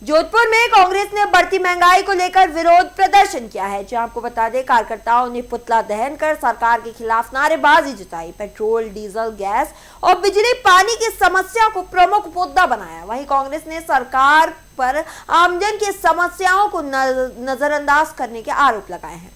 जोधपुर में कांग्रेस ने बढ़ती महंगाई को लेकर विरोध प्रदर्शन किया है। जहां आपको बता दें, कार्यकर्ताओं ने पुतला दहन कर सरकार के खिलाफ नारेबाजी जताई। पेट्रोल, डीजल, गैस और बिजली पानी की समस्या को प्रमुख मुद्दा बनाया। वहीं कांग्रेस ने सरकार पर आमजन की समस्याओं को नजरअंदाज करने के आरोप लगाए हैं।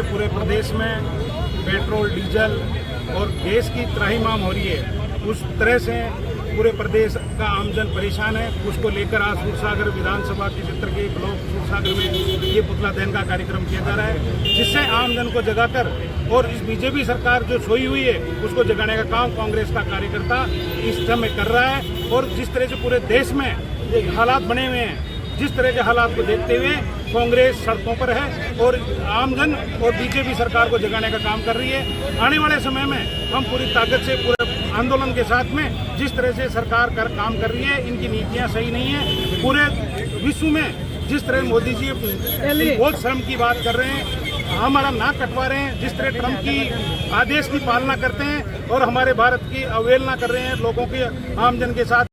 पूरे प्रदेश में पेट्रोल, डीजल और गैस की त्राहिमाम हो रही है। उस तरह से पूरे प्रदेश का आमजन परेशान है। उसको लेकर आज सूरसागर विधानसभा के क्षेत्र के ब्लॉक सूरसागर में ये पुतला दहन का कार्यक्रम किया जा रहा है, जिससे आमजन को जगाकर और इस बीजेपी सरकार जो सोई हुई है उसको जगाने का काम कांग्रेस का कार्यकर्ता इस समय कर रहा है। और जिस तरह से पूरे देश में हालात बने हुए हैं, जिस तरह के हालात को देखते हुए कांग्रेस सड़कों पर है और आमजन और बीजेपी सरकार को जगाने का काम कर रही है। आने वाले समय में हम पूरी ताकत से पूरे आंदोलन के साथ में जिस तरह से सरकार काम कर रही है, इनकी नीतियां सही नहीं है। पूरे विश्व में जिस तरह मोदी जी बहुत श्रम की बात कर रहे हैं, हमारा नाक कटवा रहे हैं, जिस तरह ट्रंप की आदेश की पालना करते हैं और हमारे भारत की अवहेलना कर रहे हैं, लोगों के आमजन के साथ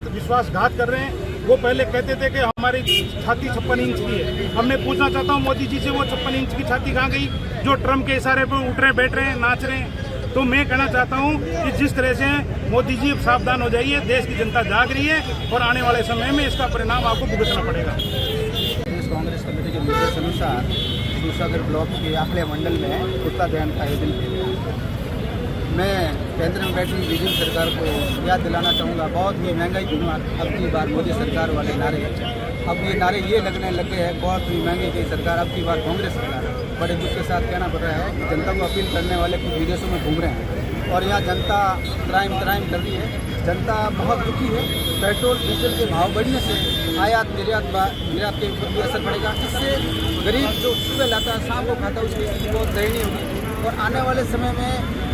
विश्वासघात कर रहे हैं। वो पहले कहते थे कि हमारी छाती 56 इंच की है। अब मैं पूछना चाहता हूँ मोदी जी से, वो 56 इंच की छाती कहाँ गई जो ट्रंप के इशारे पर उठ रहे, बैठ रहे हैं, नाच रहे हैं। तो मैं कहना चाहता हूँ कि जिस तरह से मोदी जी अब सावधान हो जाइए, देश की जनता जाग रही है और आने वाले समय में इसका परिणाम आपको भुगतना पड़ेगा। प्रदेश कांग्रेस कमेटी के निर्देश अनुसार सूरसागर ब्लॉक के आखड़े मंडल में पुतला दहन का आयोजन किया गया। मैं केंद्र में बैठी बीजेपी सरकार को याद दिलाना चाहूँगा, बहुत ही महंगाई की मार अब की बार मोदी सरकार वाले नारे, अब ये नारे ये लगने लगे हैं बहुत ही महंगी की सरकार, अब की बार कांग्रेस सरकार। बड़े दुख के साथ कहना पड़ रहा है कि जनता को अपील करने वाले कुछ विदेशों में घूम रहे हैं और यहाँ जनता त्राहिम कर रही है। जनता बहुत दुखी है। पेट्रोल डीजल के भाव बढ़ने से आयात निर्यात के ऊपर भी असर पड़ेगा। इससे गरीब जो सुबह लाता है शाम को खाता है उसकी स्थिति बहुत दयनीय होगी। और आने वाले समय में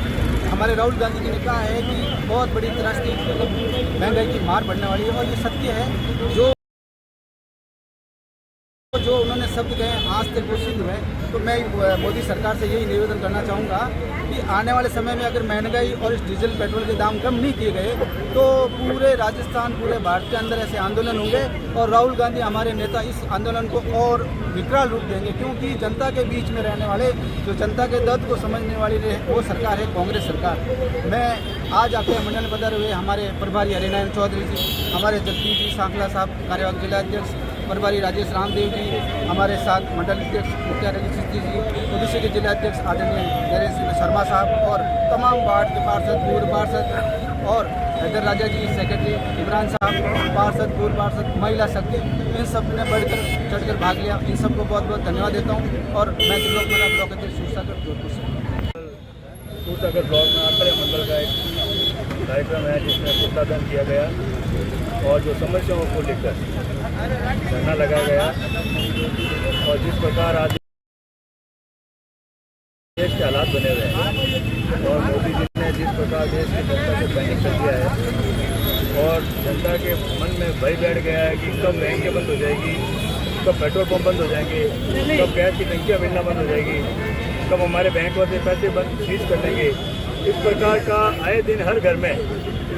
हमारे राहुल गांधी जी ने कहा है कि बहुत बड़ी त्रासदी मतलब महंगाई की मार बढ़ने वाली है और ये सत्य है। जो उन्होंने शब्द कहे आज तक वो सिद्ध हुए। तो मैं मोदी सरकार से यही निवेदन करना चाहूँगा कि आने वाले समय में अगर महंगाई और इस डीजल पेट्रोल के दाम कम नहीं किए गए तो पूरे राजस्थान, पूरे भारत के अंदर ऐसे आंदोलन होंगे और राहुल गांधी हमारे नेता इस आंदोलन को और विकराल रूप देंगे, क्योंकि जनता के बीच में रहने वाले, जो जनता के दर्द को समझने वाली वो सरकार है कांग्रेस सरकार। मैं आज आखिर मंडल पधारे हुए हमारे प्रभारी हरिनारायण चौधरी जी, हमारे जगदीश जी सांखला साहब कार्यवाहक जिलाध्यक्ष, प्रभारी राजेश रामदेव जी, हमारे साथ मंडल अध्यक्ष मुखिया रजिस्ट्री जी, ओबीसी के जिलाध्यक्ष आदरणीय नरेश सिंह शर्मा साहब और तमाम वार्ड के पार्षद, पूर्व पार्षद और हैदर राजा जी सेक्रेटरी, इमरान साहब पार्षद, पूर्व पार्षद, महिला शक्ति, इन सब ने बढ़कर चढ़कर भाग लिया। इन सबको बहुत बहुत धन्यवाद देता हूँ। और मैं ब्लॉक अध्यक्ष सूरसागर जोधपुर से। सूरसागर ब्लॉक में आखड़े मंडल का एक कार्यक्रम है जिसमें पुतला दहन किया गया और जो समस्याओं को लेकर धरना लगाया गया और जिस प्रकार आज देश के हालात बने हुए हैं और मोदी जी ने जिस प्रकार देश की जनता को पैनिक कर दिया है और जनता के मन में भय बैठ गया है कि कब बैंकें बंद हो जाएगी, कब पेट्रोल पंप बंद हो जाएंगे, कब गैस की टंकियाँ मिलना बंद हो जाएगी, कब हमारे बैंक वाले पैसे बंद सीज कर देंगे। इस प्रकार का आए दिन हर घर में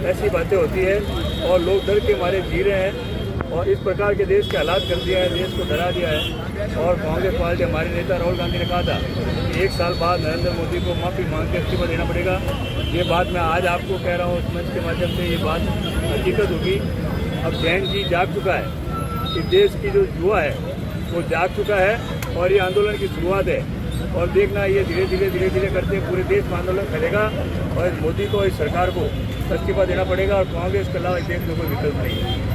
ऐसी बातें होती है और लोग डर के मारे जी रहे हैं और इस प्रकार के देश के हालात कर दिया है, देश को डरा दिया है। और कांग्रेस पार्टी, हमारे नेता राहुल गांधी ने कहा था कि 1 साल बाद नरेंद्र मोदी को माफ़ी मांग के इस्तीफा देना पड़ेगा। ये बात मैं आज आपको कह रहा हूँ इस मंच के माध्यम से, ये बात हकीकत होगी। अब जैन जी जाग चुका है कि देश की जो युवा है वो जाग चुका है और ये आंदोलन की शुरुआत है और देखना ये धीरे धीरे करते पूरे देश में आंदोलन फैलेगा और मोदी को, इस सरकार को इस्तीफा देना पड़ेगा और कांग्रेस के अलावा देश में कोई विकल्प नहीं है।